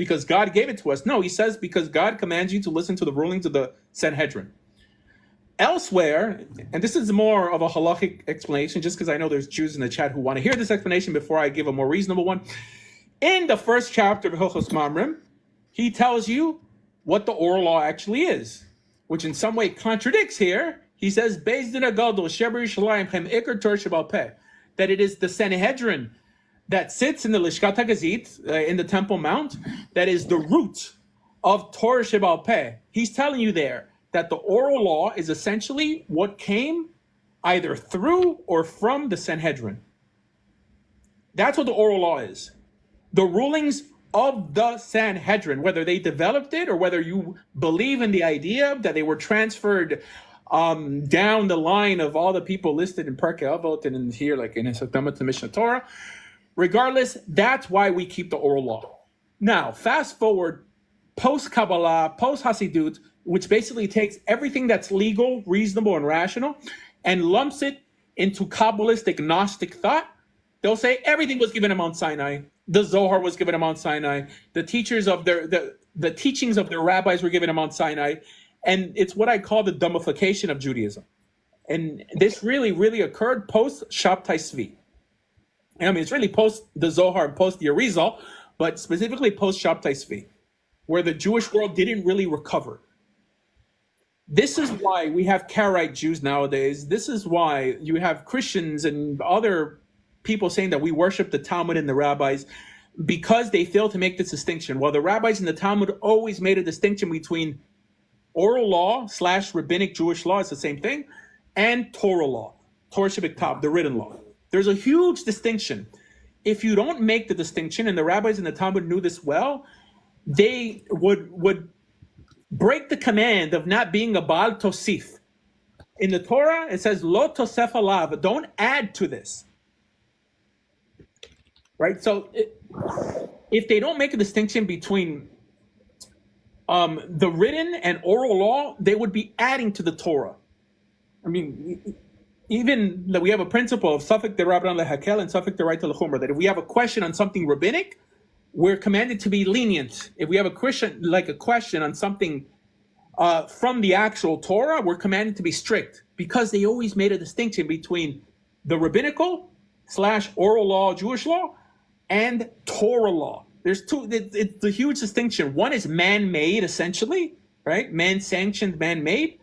because God gave it to us. No, he says because God commands you to listen to the rulings of the Sanhedrin. Elsewhere, and this is more of a halachic explanation, just because I know there's Jews in the chat who want to hear this explanation before I give a more reasonable one. In the first chapter of Hilchos Mamrim, he tells you what the oral law actually is, which in some way contradicts here. He says, Beis Din HaGadol Sheber Yerushalayim Chem Iker Torah Sheba Peh, that it is the Sanhedrin that sits in the Lishkat HaGazit, in the Temple Mount, that is the root of Torah Sheba Peh. He's telling you there that the oral law is essentially what came either through or from the Sanhedrin. That's what the oral law is. The rulings of the Sanhedrin, whether they developed it or whether you believe in the idea that they were transferred down the line of all the people listed in Perkei Avot and in here, like in Hesakdama to Mishnah Torah. Regardless, that's why we keep the oral law. Now, fast forward post-Kabbalah, post-Hasidut, which basically takes everything that's legal, reasonable, and rational and lumps it into Kabbalistic Gnostic thought. They'll say everything was given at Mount Sinai. The Zohar was given at Mount Sinai. The teachers of the teachings of their rabbis were given at Mount Sinai. And it's what I call the dumbification of Judaism. And this really, really occurred post-Shabtai Tzvi. I mean, it's really post the Zohar and post the Arizal, but specifically post-Shabtai Tzvi, where the Jewish world didn't really recover. This is why we have Karaite Jews nowadays. This is why you have Christians and other people saying that we worship the Talmud and the rabbis, because they fail to make this distinction. While the rabbis in the Talmud always made a distinction between oral law / rabbinic Jewish law, it's the same thing, and Torah law, Torah Sheba Peh, the written law. There's a huge distinction. If you don't make the distinction, and the rabbis in the Talmud knew this well, they would break the command of not being a Baal Tosif. In the Torah, it says, Lo Tosef Alav, don't add to this. Right? So if they don't make a distinction between the written and oral law, they would be adding to the Torah. I mean, even we have a principle of Safek Derabban Lehakel and Safek Deraita Lechumra, that if we have a question on something rabbinic, we're commanded to be lenient. If we have a question on something from the actual Torah, we're commanded to be strict, because they always made a distinction between the rabbinical / oral law, Jewish law, and Torah law. There's two. It's a huge distinction. One is man-made, essentially, right? Man-sanctioned, man-made.